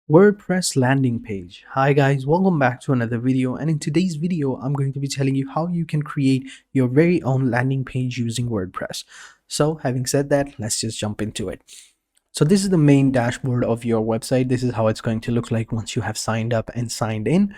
WordPress landing page. Hi guys, welcome back to another video, and in today's video I'm going to be telling you how you can create your very own landing page using WordPress. So having said that, let's just jump into it. So this is the main dashboard of your website. This is how it's going to look like once you have signed up and signed in.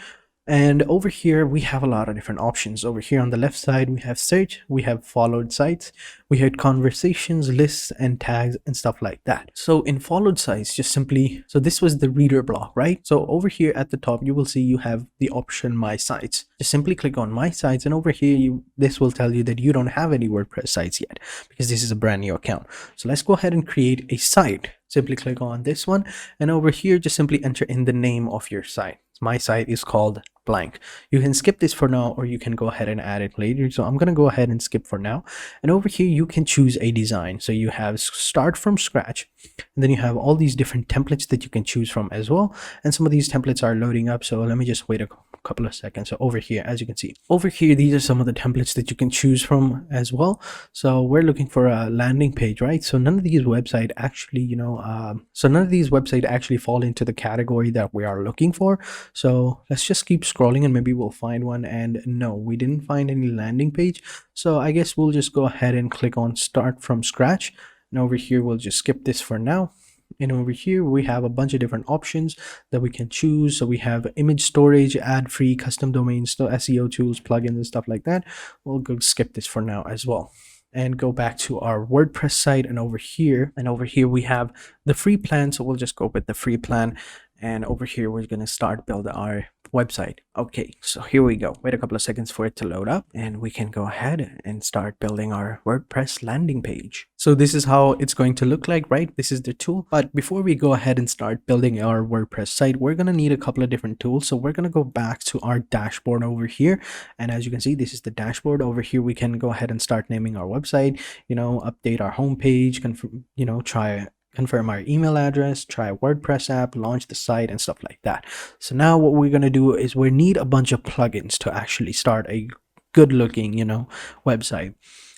And over here, we have a lot of different options. Over here on the left side, we have search, we have followed sites, we had conversations, lists, and tags, and stuff like that. So in followed sites, just simply, so this was the reader block, right? So over here at the top, you will see you have the option My Sites. Just simply click on My Sites, and over here, this will tell you that you don't have any WordPress sites yet, because this is a brand new account. So let's go ahead and create a site. Simply click on this one, and over here, just simply enter in the name of your site. My site is called blank. You can skip this for now, or you can go ahead and add it later. So I'm going to go ahead and skip for now. And over here, you can choose a design. So you have start from scratch, and then you have all these different templates that you can choose from as well. And some of these templates are loading up. So let me just wait a couple of seconds. So over here, as you can see, over here, these are some of the templates that you can choose from as well. So we're looking for a landing page, right? So none of these websites actually, fall into the category that we are looking for. So let's just keep scrolling and maybe we'll find one. And no, we didn't find any landing page. So I guess we'll just go ahead and click on start from scratch. And over here, we'll just skip this for now. And over here, we have a bunch of different options that we can choose. So we have image storage, ad-free, custom domains, so SEO tools, plugins, and stuff like that. We'll go skip this for now as well and go back to our WordPress site. And over here we have the free plan. So we'll just go with the free plan. And over here, we're going to start building our website. Okay, so here we go. Wait a couple of seconds for it to load up, and we can go ahead and start building our WordPress landing page. So this is how it's going to look like, right? This is the tool. But before we go ahead and start building our WordPress site, we're going to need a couple of different tools. So we're going to go back to our dashboard over here. And as you can see, this is the dashboard. Over here, we can go ahead and start naming our website, update our homepage, confirm our email address, try a WordPress app, launch the site, and stuff like that. So now what we're going to do is we need a bunch of plugins to actually start a good looking, website.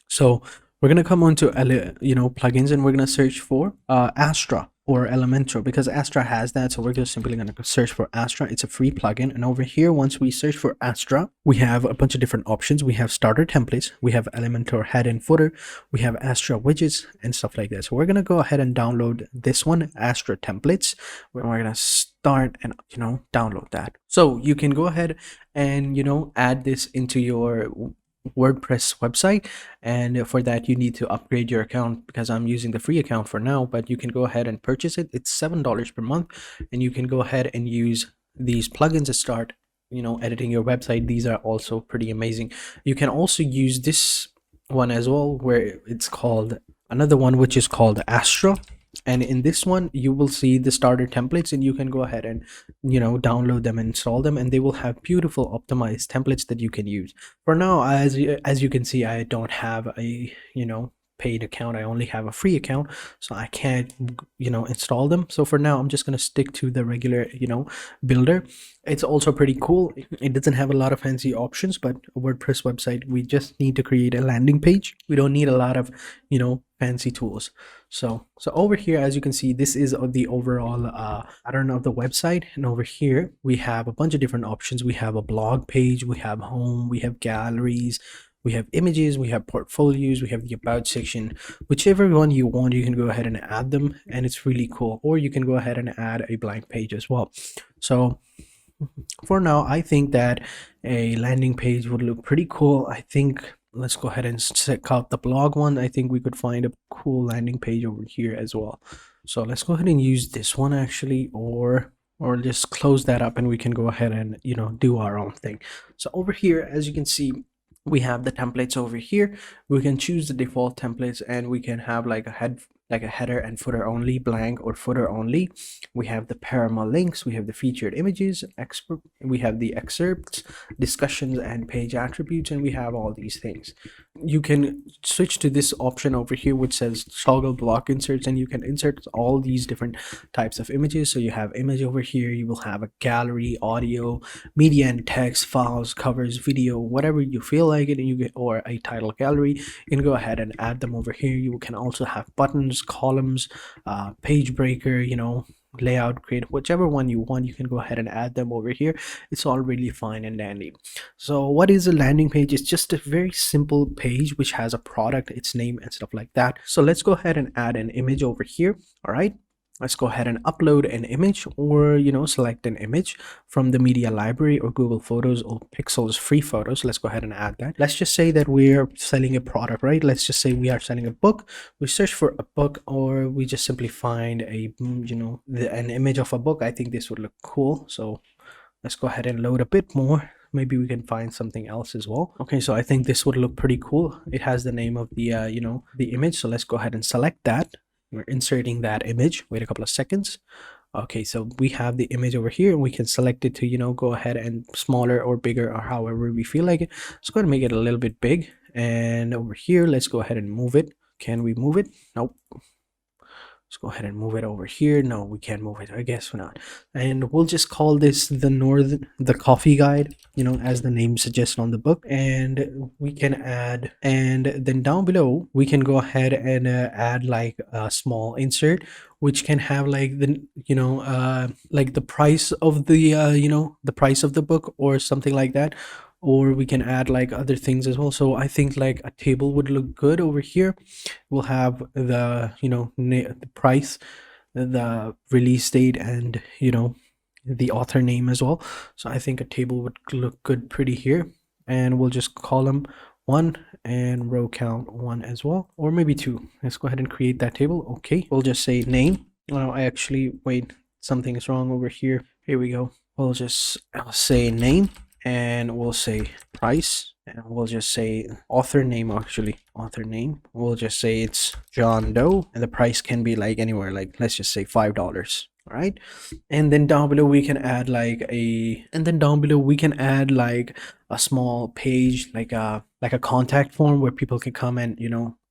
So we're going to come on to, plugins, and we're going to search for Astra or Elementor, because Astra has that. So we're just simply going to search for Astra. It's a free plugin. And over here, once we search for Astra, we have a bunch of different options. We have starter templates, we have Elementor head and footer, we have Astra widgets, and stuff like that. So we're going to go ahead and download this one, Astra templates. We're going to start and download that. So you can go ahead and add this into your WordPress website, and for that you need to upgrade your account, because I'm using the free account for now, but you can go ahead and purchase it. It's $7 per month, and you can go ahead and use these plugins to start editing your website. These are also pretty amazing. You can also use this one as well, where it's called another one, which is called Astra. And in this one, you will see the starter templates, and you can go ahead and download them and install them, and they will have beautiful optimized templates that you can use. For now, as you can see, I don't have a paid account. I only have a free account, so I can't install them. So for now, I'm just going to stick to the regular builder. It's also pretty cool. It doesn't have a lot of fancy options, but a WordPress website, we just need to create a landing page. We don't need a lot of fancy tools. So over here, as you can see, this is the overall pattern of the website. And over here, we have a bunch of different options. We have a blog page, we have home, we have galleries, we have images, we have portfolios, we have the about section. Whichever one you want, you can go ahead and add them, and it's really cool. Or you can go ahead and add a blank page as well. So for now, I think that a landing page would look pretty cool. I think let's go ahead and check out the blog one. I think we could find a cool landing page over here as well. So let's go ahead and use this one actually, or just close that up, and we can go ahead and do our own thing. So over here, as you can see, we have the templates over here. We can choose the default templates, and we can have like a header and footer only, blank, or footer only. We have the parallel links, we have the featured images, we have the excerpts, discussions, and page attributes, and we have all these things. You can switch to this option over here, which says toggle block inserts, and you can insert all these different types of images. So you have image over here, you will have a gallery, audio, media and text, files, covers, video, whatever you feel like it, and you get, or a title gallery, you can go ahead and add them over here. You can also have buttons, columns, page breaker, layout, create whichever one you want. You can go ahead and add them over here. It's all really fine and dandy. So what is a landing page? It's just a very simple page which has a product, its name and stuff like that. So let's go ahead and add an image over here. All right, let's go ahead and upload an image, or select an image from the media library or Google Photos or Pixel's free photos. Let's go ahead and add that. Let's just say that we're selling a product, right? Let's just say we are selling a book. We search for a book, or we just simply find a an image of a book. I think this would look cool, so let's go ahead and load a bit more. Maybe we can find something else as well. Okay, so I think this would look pretty cool. It has the name of the the image, so let's go ahead and select that. We're inserting that image. Wait a couple of seconds. Okay, so we have the image over here, and we can select it to go ahead and smaller or bigger, or however we feel like it. Let's go ahead and make it a little bit big, and over here let's go ahead and move it. Can we move it? Nope. Let's go ahead and move it over here. No, we can't move it. I guess we're not. And we'll just call this the coffee guide, as the name suggests on the book. And we can add, and then down below, we can go ahead and add like a small insert, which can have like the, like the price of the, the price of the book or something like that. Or we can add like other things as well. So I think like a table would look good over here. We'll have the the price, the release date, and the author name as well. So I think a table would look good pretty here. And we'll just column 1 and row count 1 as well, or maybe 2. Let's go ahead and create that table. Okay, we'll just say name. Oh, I actually, wait, something is wrong over here. Here we go. I'll say name, and we'll say price, and we'll just say author name. Actually, author name, we'll just say it's John Doe, and the price can be like anywhere, like let's just say $5. All right, and then down below we can add like a small page, like a contact form where people can come and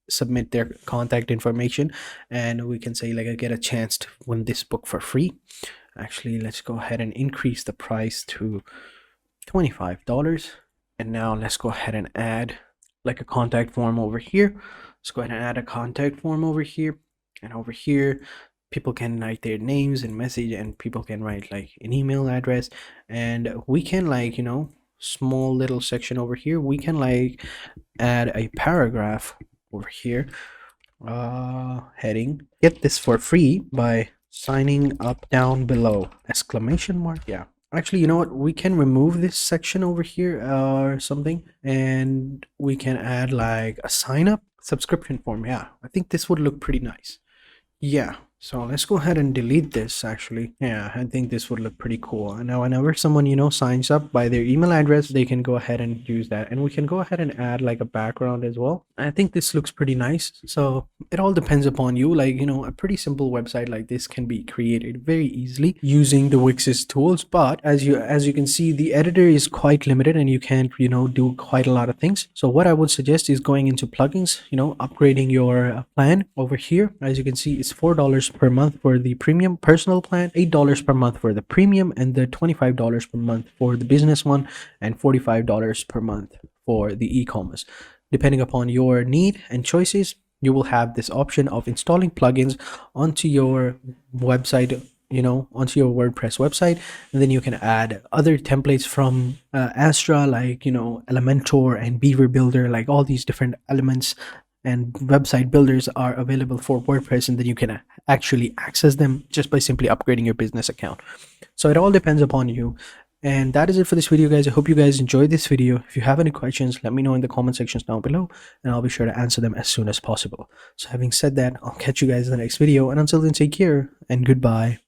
submit their contact information, and we can say like I get a chance to win this book for free. Actually, let's go ahead and increase the price to $25. And now let's go ahead and add like a contact form over here. Let's go ahead and add a contact form over here, and over here people can write their names and message, and people can write like an email address, and we can like small little section over here, we can like add a paragraph over here, heading, get this for free by signing up down below, exclamation mark. Yeah, actually, you know what, we can remove this section over here or something, and we can add like a sign up subscription form. Yeah, I think this would look pretty nice. Yeah, so let's go ahead and delete this. Actually, yeah, I think this would look pretty cool. And now whenever someone signs up by their email address, they can go ahead and use that, and we can go ahead and add like a background as well. I think this looks pretty nice. So it all depends upon you. Like a pretty simple website like this can be created very easily using the Wix's tools, but as you can see, the editor is quite limited and you can't do quite a lot of things. So what I would suggest is going into plugins, upgrading your plan over here. As you can see, it's $4 per month for the premium personal plan, $8 per month for the premium, and the $25 per month for the business one, and $45 per month for the e-commerce. Depending upon your need and choices, you will have this option of installing plugins onto your website, onto your WordPress website, and then you can add other templates from Astra, like Elementor and Beaver Builder. Like all these different elements and website builders are available for WordPress, and then you can actually access them just by simply upgrading your business account. So it all depends upon you. And that is it for this video, guys. I hope you guys enjoyed this video. If you have any questions, let me know in the comment sections down below, and I'll be sure to answer them as soon as possible. So having said that, I'll catch you guys in the next video, and until then, take care and goodbye.